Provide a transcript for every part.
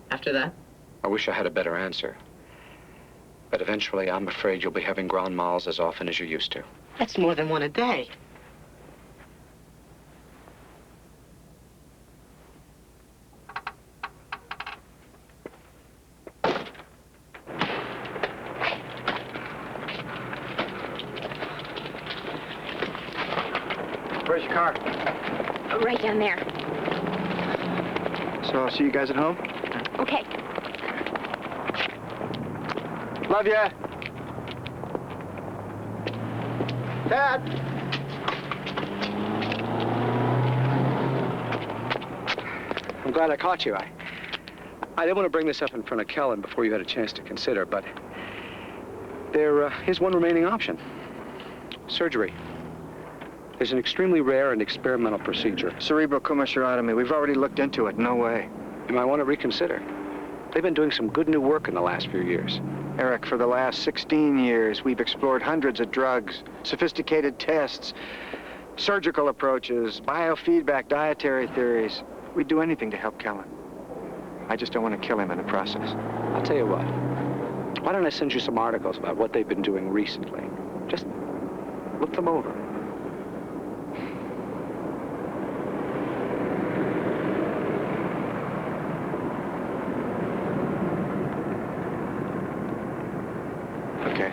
After that? I wish I had a better answer. But eventually, I'm afraid you'll be having grand mals as often as you used to. That's more than one a day. Where's your car? Right down there. So I'll see you guys at home? Okay. Love ya. Dad! I'm glad I caught you. I didn't want to bring this up in front of Kellen before you had a chance to consider, but there is one remaining option. Surgery. There's an extremely rare and experimental procedure. Cerebral commissurotomy. We've already looked into it. No way. You might want to reconsider. They've been doing some good new work in the last few years. Eric, for the last 16 years, we've explored hundreds of drugs, sophisticated tests, surgical approaches, biofeedback, dietary theories. We'd do anything to help Kellen. I just don't want to kill him in the process. I'll tell you what. Why don't I send you some articles about what they've been doing recently? Just look them over. Okay.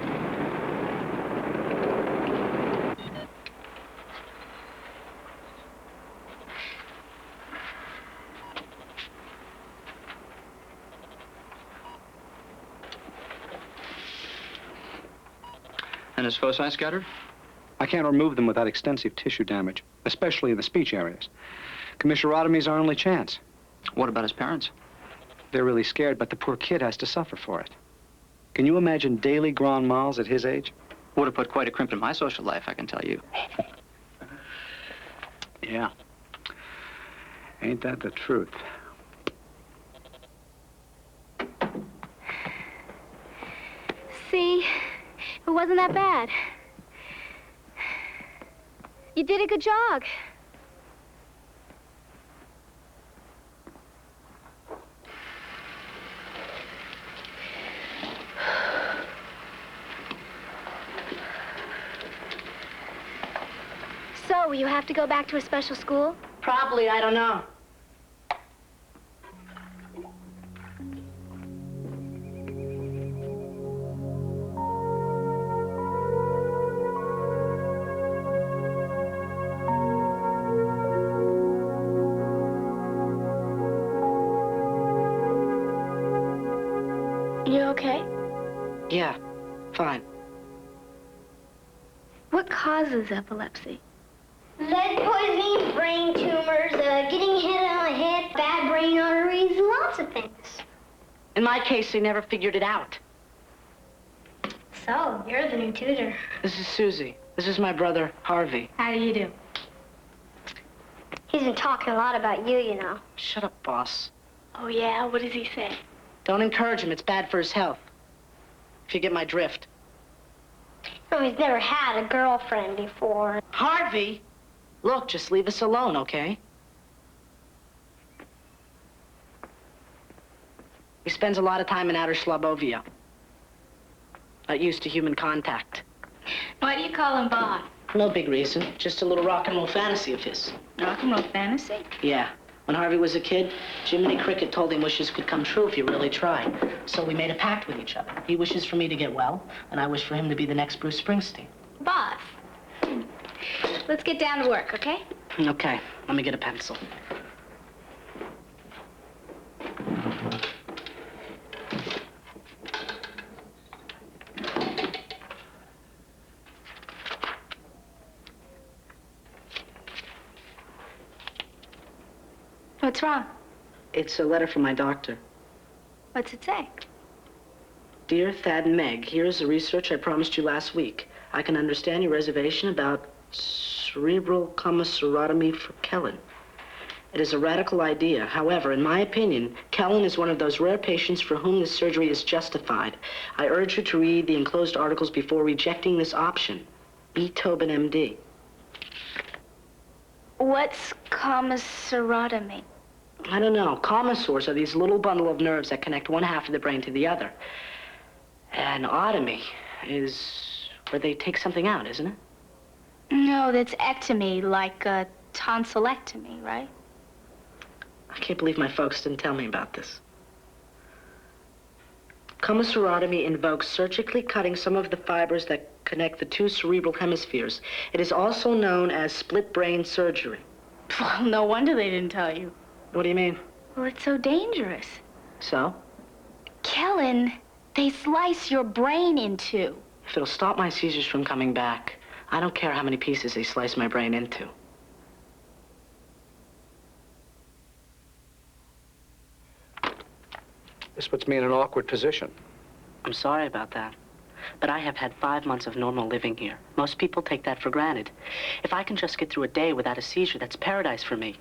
And his foci scattered? I can't remove them without extensive tissue damage, especially in the speech areas. Commissurotomy's our only chance. What about his parents? They're really scared, but the poor kid has to suffer for it. Can you imagine daily grand mals at his age? Would have put quite a crimp in my social life, I can tell you. Yeah. Ain't that the truth? See? It wasn't that bad. You did a good jog. So, will you have to go back to a special school? Probably, I don't know. You okay? Yeah, fine. What causes epilepsy? Lead poisoning, brain tumors, getting hit on the head, bad brain arteries, lots of things. In my case, they never figured it out. So, you're the new tutor. This is Susie. This is my brother, Harvey. How do you do? He's been talking a lot about you, you know. Shut up, boss. Oh, yeah? What does he say? Don't encourage him. It's bad for his health. If you get my drift. Oh, he's never had a girlfriend before. Harvey! Look, just leave us alone, okay? He spends a lot of time in outer Slobovia. Not used to human contact. Why do you call him Bob? No big reason. Just a little rock and roll fantasy of his. Rock and roll fantasy? Yeah. When Harvey was a kid, Jiminy Cricket told him wishes could come true if you really tried. So we made a pact with each other. He wishes for me to get well, and I wish for him to be the next Bruce Springsteen. Boss. Let's get down to work, okay? Okay, let me get a pencil. What's wrong? It's a letter from my doctor. What's it say? Dear Thad and Meg, here is the research I promised you last week. I can understand your reservation about cerebral commissurotomy for Kellen. It is a radical idea. However, in my opinion, Kellen is one of those rare patients for whom this surgery is justified. I urge you to read the enclosed articles before rejecting this option. E. Tobin, M.D. What's commissurotomy? I don't know. Commissures are these little bundle of nerves that connect one half of the brain to the other. An otomy is where they take something out, isn't it? No, that's ectomy, like a tonsillectomy, right? I can't believe my folks didn't tell me about this. Commissurotomy invokes surgically cutting some of the fibers that connect the two cerebral hemispheres. It is also known as split brain surgery. Well, no wonder they didn't tell you. What do you mean? Well, it's so dangerous. So? Kellen, they slice your brain in two. If it'll stop my seizures from coming back, I don't care how many pieces they slice my brain into. This puts me in an awkward position. I'm sorry about that. But I have had 5 months of normal living here. Most people take that for granted. If I can just get through a day without a seizure, that's paradise for me.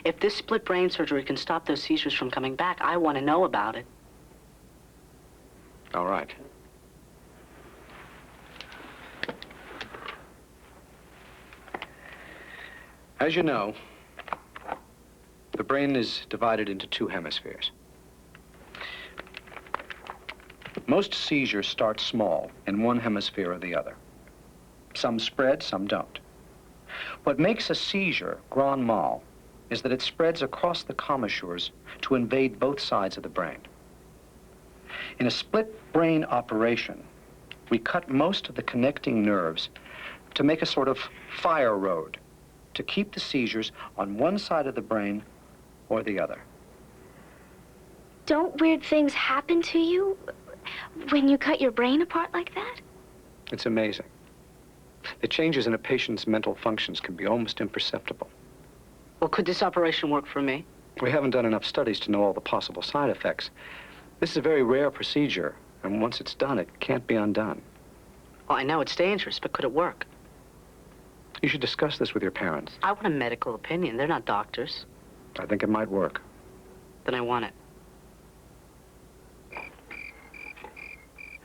If this split brain surgery can stop those seizures from coming back, I want to know about it. All right. As you know, the brain is divided into two hemispheres. Most seizures start small in one hemisphere or the other. Some spread, some don't. What makes a seizure grand mal is that it spreads across the commissures to invade both sides of the brain. In a split brain operation, we cut most of the connecting nerves to make a sort of fire road to keep the seizures on one side of the brain or the other. Don't weird things happen to you when you cut your brain apart like that? It's amazing. The changes in a patient's mental functions can be almost imperceptible. Well, could this operation work for me? We haven't done enough studies to know all the possible side effects. This is a very rare procedure, and once it's done, it can't be undone. Well, I know it's dangerous, but could it work? You should discuss this with your parents. I want a medical opinion. They're not doctors. I think it might work. Then I want it.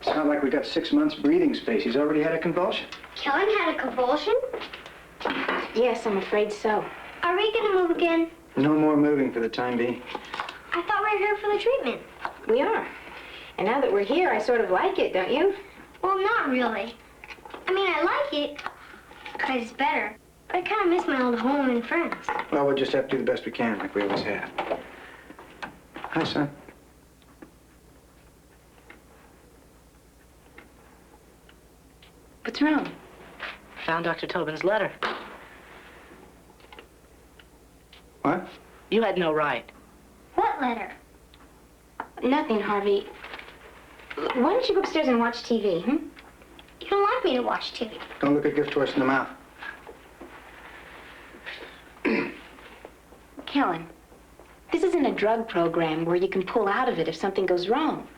Sounds like we got 6 months breathing space. He's already had a convulsion. Kellen had a convulsion? Yes, I'm afraid so. Are we gonna move again? No more moving for the time being. I thought we were here for the treatment. We are. And now that we're here, I sort of like it, don't you? Well, not really. I mean, I like it, because it's better. But I kind of miss my old home and friends. Well, we'll just have to do the best we can, like we always have. Hi, son. What's wrong? Found Dr. Tobin's letter. What? You had no right. What letter? Nothing, Harvey. Why don't you go upstairs and watch TV, hmm? You don't like me to watch TV. Don't look a gift horse in the mouth. Kellen, this isn't a drug program where you can pull out of it if something goes wrong.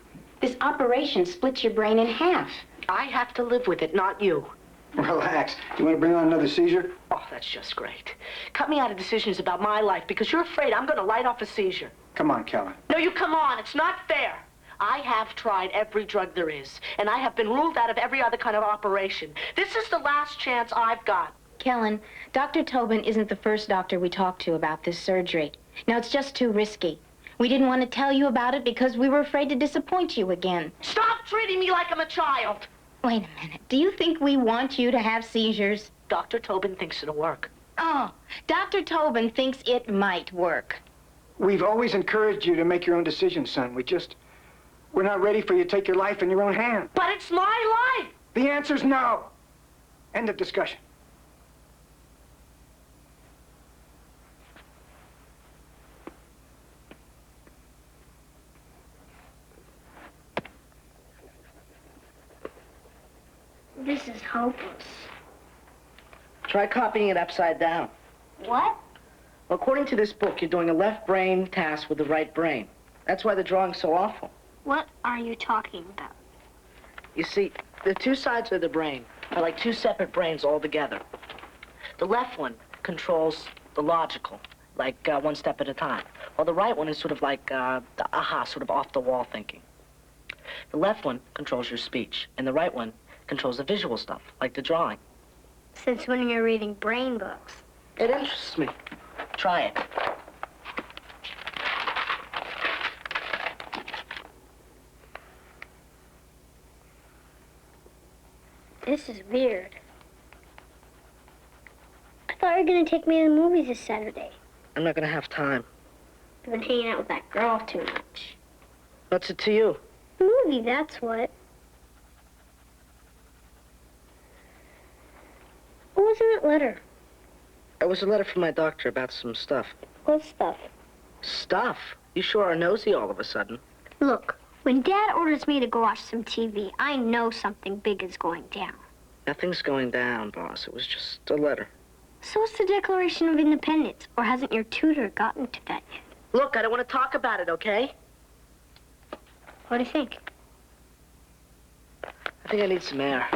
This operation splits your brain in half. I have to live with it, not you. Relax. You want to bring on another seizure? Oh, that's just great. Cut me out of decisions about my life because you're afraid I'm going to light off a seizure. Come on, Kellen. No, you come on. It's not fair. I have tried every drug there is, and I have been ruled out of every other kind of operation. This is the last chance I've got. Kellen, Dr. Tobin isn't the first doctor we talked to about this surgery. Now, it's just too risky. We didn't want to tell you about it because we were afraid to disappoint you again. Stop treating me like I'm a child. Wait a minute. Do you think we want you to have seizures? Dr. Tobin thinks it'll work. Oh, Dr. Tobin thinks it might work. We've always encouraged you to make your own decisions, son. We're not ready for you to take your life in your own hands. But it's my life. The answer's no. End of discussion. This is hopeless. Try copying it upside down. What? Well, according to this book, you're doing a left brain task with the right brain. That's why the drawing's so awful. What are you talking about? You see, the two sides of the brain are like two separate brains all together. The left one controls the logical, like one step at a time, while the right one is sort of like the aha, sort of off-the-wall thinking. The left one controls your speech, and the right one controls the visual stuff, like the drawing. Since when you're reading brain books? It interests me. Try it. This is weird. I thought you were gonna take me to the movies this Saturday. I'm not gonna have time. I've been hanging out with that girl too much. What's it to you? Movie, that's what. What was in that letter? It was a letter from my doctor about some stuff. What stuff? Stuff? You sure are nosy all of a sudden. Look, when Dad orders me to go watch some TV, I know something big is going down. Nothing's going down, boss. It was just a letter. So what's the Declaration of Independence? Or hasn't your tutor gotten to that yet? Look, I don't want to talk about it, okay? What do you think? I think I need some air.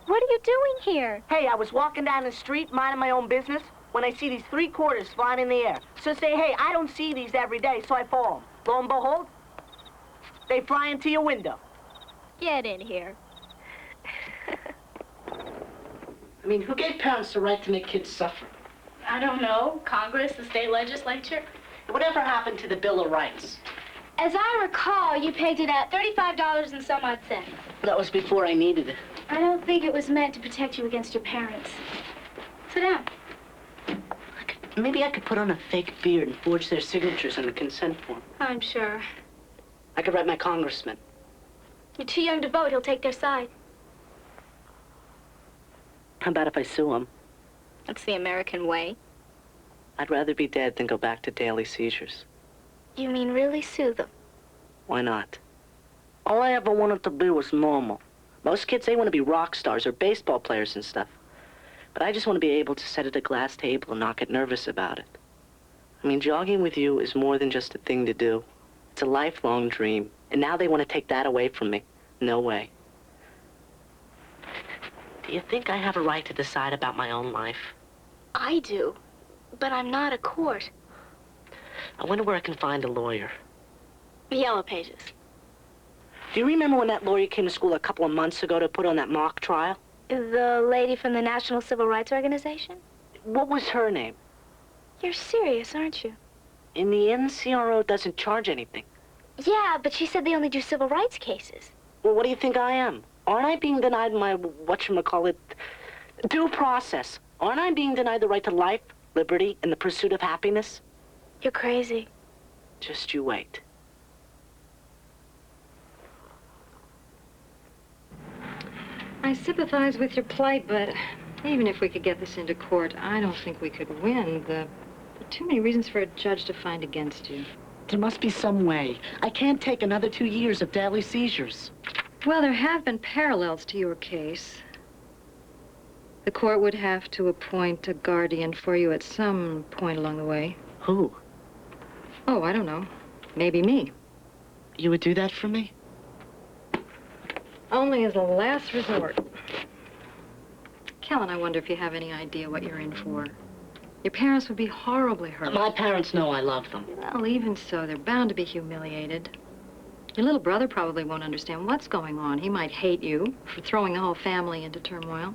What are you doing here? Hey, I was walking down the street, minding my own business, when I see these 3 quarters flying in the air. So I say, hey, I don't see these every day, so I fall 'em. Lo and behold, they fly into your window. Get in here. I mean, who gave parents the right to make kids suffer? I don't know. Congress, the state legislature? Whatever happened to the Bill of Rights? As I recall, you pegged it at $35 and some odd cents. That was before I needed it. I don't think it was meant to protect you against your parents. Sit down. Maybe I could put on a fake beard and forge their signatures on the consent form. I'm sure. I could write my congressman. You're too young to vote. He'll take their side. How about if I sue him? That's the American way. I'd rather be dead than go back to daily seizures. You mean really sue them? Why not? All I ever wanted to be was normal. Most kids, they want to be rock stars or baseball players and stuff. But I just want to be able to sit at a glass table and not get nervous about it. I mean, jogging with you is more than just a thing to do. It's a lifelong dream. And now they want to take that away from me. No way. Do you think I have a right to decide about my own life? I do. But I'm not a court. I wonder where I can find a lawyer. The Yellow Pages. Do you remember when that lawyer came to school a couple of months ago to put on that mock trial? The lady from the National Civil Rights Organization? What was her name? You're serious, aren't you? And the NCRO doesn't charge anything. Yeah, but she said they only do civil rights cases. Well, what do you think I am? Aren't I being denied my, whatchamacallit, due process? Aren't I being denied the right to life, liberty, and the pursuit of happiness? You're crazy. Just you wait. I sympathize with your plight, but even if we could get this into court, I don't think we could win. There are too many reasons for a judge to find against you. There must be some way. I can't take another 2 years of daily seizures. Well, there have been parallels to your case. The court would have to appoint a guardian for you at some point along the way. Who? Oh, I don't know. Maybe me. You would do that for me? Only as a last resort. Kellen, I wonder if you have any idea what you're in for. Your parents would be horribly hurt. My parents know I love them. Well, even so, they're bound to be humiliated. Your little brother probably won't understand what's going on. He might hate you for throwing the whole family into turmoil.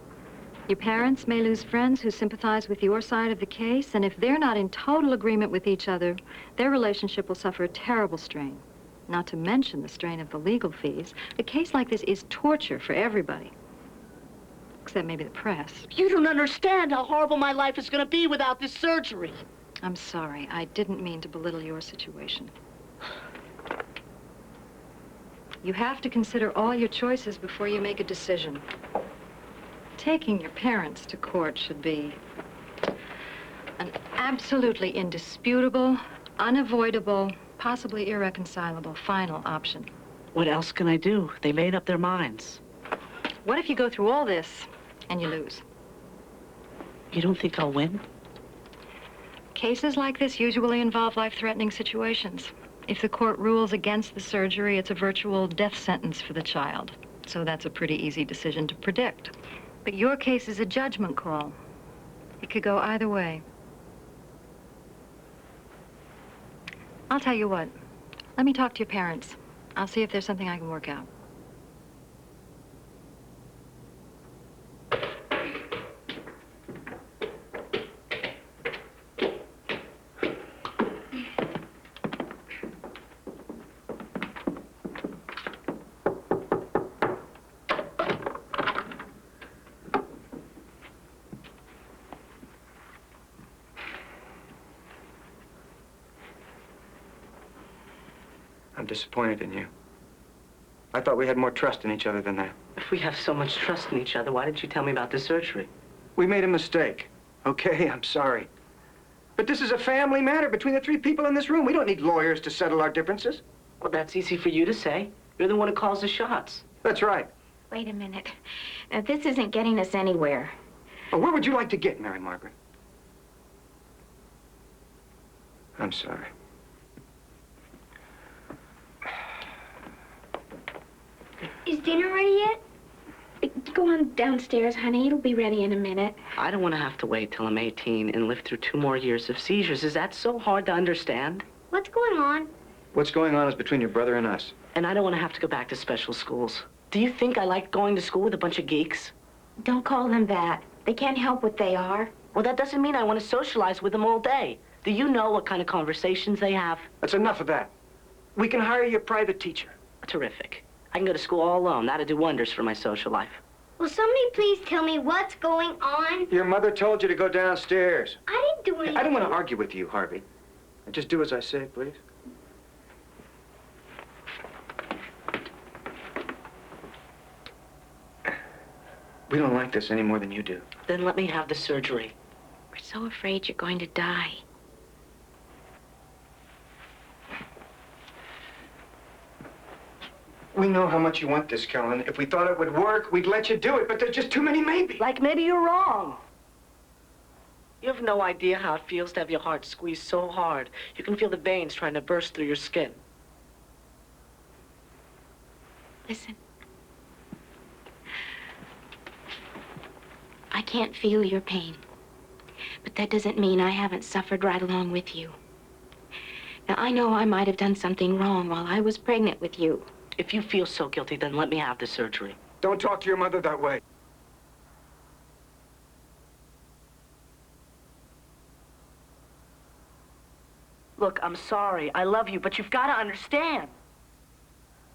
Your parents may lose friends who sympathize with your side of the case, and if they're not in total agreement with each other, their relationship will suffer a terrible strain. Not to mention the strain of the legal fees. A case like this is torture for everybody. Except maybe the press. You don't understand how horrible my life is going to be without this surgery. I'm sorry. I didn't mean to belittle your situation. You have to consider all your choices before you make a decision. Taking your parents to court should be an absolutely indisputable, unavoidable, possibly irreconcilable final option. What else can I do? They made up their minds. What if you go through all this and you lose? You don't think I'll win? Cases like this usually involve life-threatening situations. If the court rules against the surgery, it's a virtual death sentence for the child. So that's a pretty easy decision to predict. But your case is a judgment call. It could go either way. I'll tell you what. Let me talk to your parents. I'll see if there's something I can work out. I'm disappointed in you. I thought we had more trust in each other than that. If we have so much trust in each other, why didn't you tell me about the surgery? We made a mistake. Okay, I'm sorry. But this is a family matter between the 3 people in this room. We don't need lawyers to settle our differences. Well, that's easy for you to say. You're the one who calls the shots. That's right. Wait a minute. This isn't getting us anywhere. Well, where would you like to get, Mary Margaret? I'm sorry. Is dinner ready yet? Go on downstairs, honey. It'll be ready in a minute. I don't want to have to wait till I'm 18 and live through 2 more years of seizures. Is that so hard to understand? What's going on? What's going on is between your brother and us. And I don't want to have to go back to special schools. Do you think I like going to school with a bunch of geeks? Don't call them that. They can't help what they are. Well, that doesn't mean I want to socialize with them all day. Do you know what kind of conversations they have? That's enough of that. We can hire you a private teacher. Terrific. I can go to school all alone. That'd do wonders for my social life. Will somebody please tell me what's going on? Your mother told you to go downstairs. I didn't do anything. I don't want to argue with you, Harvey. Just do as I say, please. We don't like this any more than you do. Then let me have the surgery. We're so afraid you're going to die. We know how much you want this, Kellen. If we thought it would work, we'd let you do it, but there's just too many maybes. Like maybe you're wrong. You have no idea how it feels to have your heart squeezed so hard. You can feel the veins trying to burst through your skin. Listen. I can't feel your pain. But that doesn't mean I haven't suffered right along with you. Now, I know I might have done something wrong while I was pregnant with you. If you feel so guilty, then let me have the surgery. Don't talk to your mother that way. Look, I'm sorry. I love you, but you've got to understand.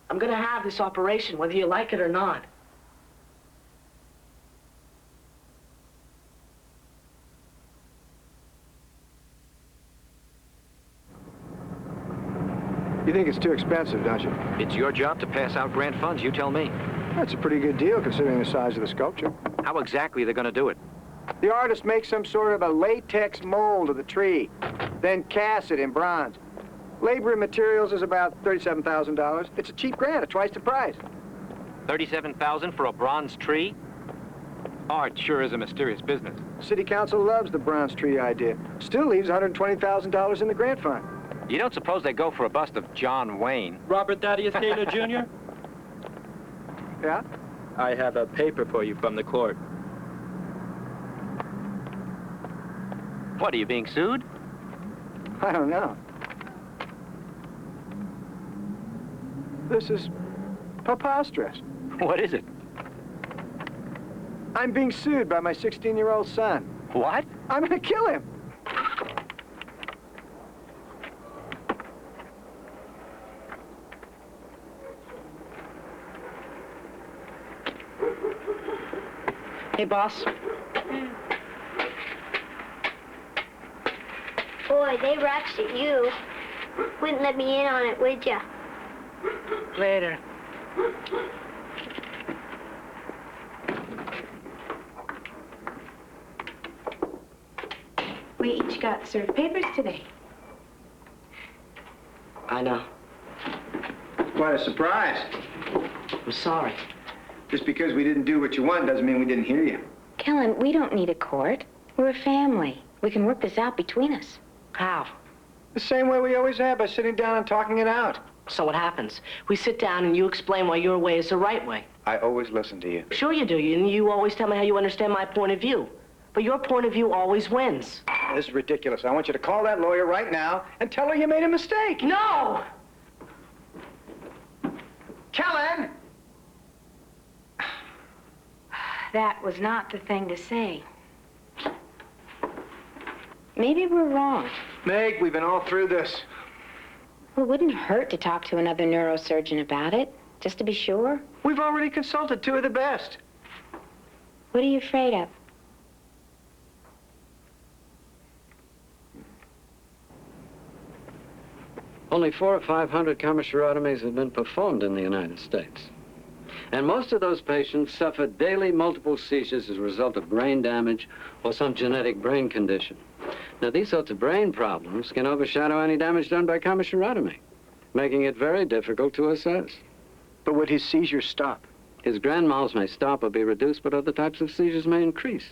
I'm going to have this operation, whether you like it or not. You think it's too expensive, don't you? It's your job to pass out grant funds, you tell me. That's a pretty good deal, considering the size of the sculpture. How exactly are they going to do it? The artist makes some sort of a latex mold of the tree, then casts it in bronze. Labor and materials is about $37,000. It's a cheap grant at twice the price. $37,000 for a bronze tree? Art sure is a mysterious business. City Council loves the bronze tree idea. Still leaves $120,000 in the grant fund. You don't suppose they go for a bust of John Wayne? Robert Thaddeus Taylor, Jr.? Yeah? I have a paper for you from the court. What, are you being sued? I don't know. This is preposterous. What is it? I'm being sued by my 16-year-old son. What? I'm gonna kill him. Hey, boss. Boy, they rushed at you. Wouldn't let me in on it, would ya? Later. We each got served papers today. I know. Quite a surprise. I'm sorry. Just because we didn't do what you want doesn't mean we didn't hear you. Kellen, we don't need a court. We're a family. We can work this out between us. How? The same way we always have, by sitting down and talking it out. So what happens? We sit down and you explain why your way is the right way. I always listen to you. Sure you do. And you always tell me how you understand my point of view. But your point of view always wins. This is ridiculous. I want you to call that lawyer right now and tell her you made a mistake. No! Kellen! That was not the thing to say. Maybe we're wrong. Meg, we've been all through this. Well, it wouldn't hurt to talk to another neurosurgeon about it, just to be sure. We've already consulted two of the best. What are you afraid of? Only 400 or 500 commissurotomies have been performed in the United States. And most of those patients suffer daily multiple seizures as a result of brain damage or some genetic brain condition. Now, these sorts of brain problems can overshadow any damage done by commissurotomy, making it very difficult to assess. But would his seizures stop? His grand mal may stop or be reduced, but other types of seizures may increase.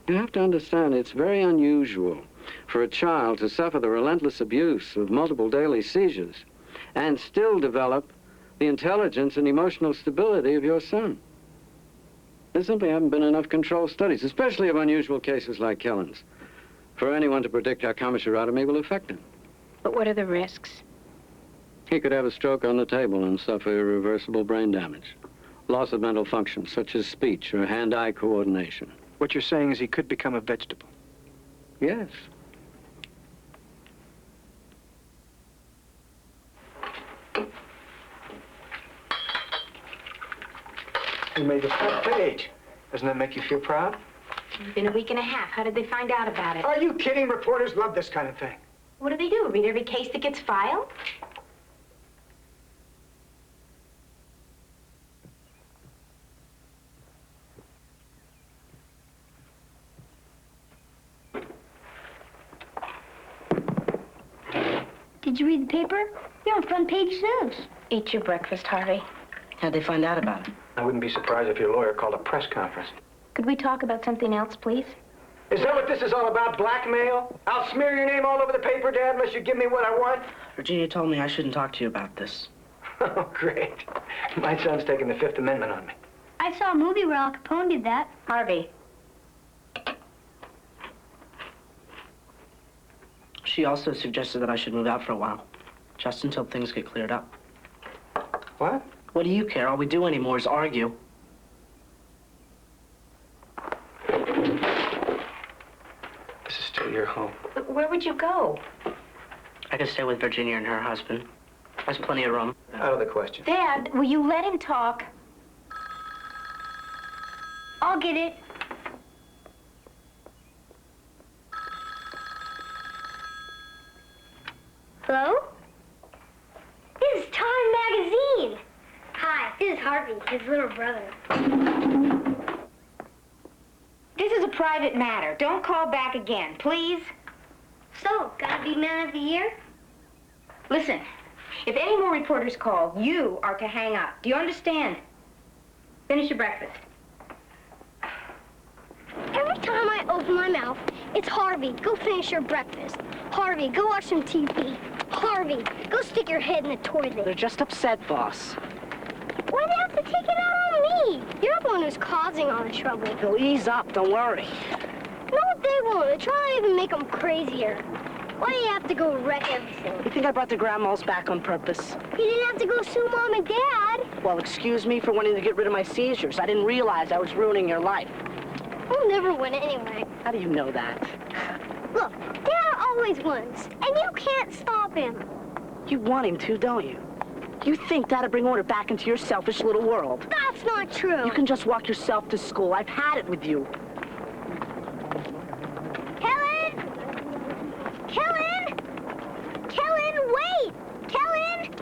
You have to understand, it's very unusual for a child to suffer the relentless abuse of multiple daily seizures and still develop the intelligence and emotional stability of your son. There simply haven't been enough control studies, especially of unusual cases like Kellen's, for anyone to predict how commissurotomy will affect him. But what are the risks? He could have a stroke on the table and suffer irreversible brain damage, loss of mental function, such as speech or hand-eye coordination. What you're saying is he could become a vegetable. Yes. You made the front page. Doesn't that make you feel proud? It's been a week and a half. How did they find out about it? Are you kidding? Reporters love this kind of thing. What do they do? Read every case that gets filed? Did you read the paper? You're on front page news. Eat your breakfast, Harvey. How'd they find out about it? I wouldn't be surprised if your lawyer called a press conference. Could we talk about something else, please? Is that what this is all about, blackmail? I'll smear your name all over the paper, Dad, unless you give me what I want. Virginia told me I shouldn't talk to you about this. Oh, great. My son's taking the Fifth Amendment on me. I saw a movie where Al Capone did that. Harvey. She also suggested that I should move out for a while, just until things get cleared up. What? What do you care? All we do anymore is argue. This is still your home. But where would you go? I could stay with Virginia and her husband. There's plenty of room. Out of the question. Dad, will you let him talk? I'll get it. Hello? This is Time Magazine. Hi, this is Harvey, his little brother. This is a private matter. Don't call back again, please. So, gotta be man of the year? Listen, if any more reporters call, you are to hang up. Do you understand? Finish your breakfast. Every time I open my mouth, it's Harvey, go finish your breakfast. Harvey, go watch some TV. Harvey, go stick your head in the toilet. They're just upset, boss. Why do they have to take it out on me? You're the one who's causing all the trouble. They'll ease up, don't worry. No, they won't. They're trying to even make them crazier. Why do you have to go wreck everything? You think I brought the grandmas back on purpose? You didn't have to go sue Mom and Dad. Well, excuse me for wanting to get rid of my seizures. I didn't realize I was ruining your life. We'll never win anyway. How do you know that? Look, Dad always wins, and you can't stop him. You want him to, don't you? You think that'd bring order back into your selfish little world. That's not true. You can just walk yourself to school. I've had it with you. Kellen! Kellen! Kellen, wait! Kellen!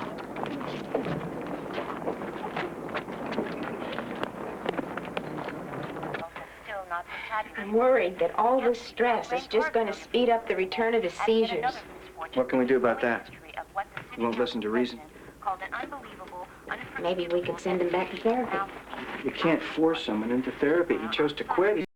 I'm worried that all this stress is just going to speed up the return of the seizures. What can we do about that? You won't listen to reason. Maybe we could send him back to therapy. You can't force someone into therapy. He chose to quit.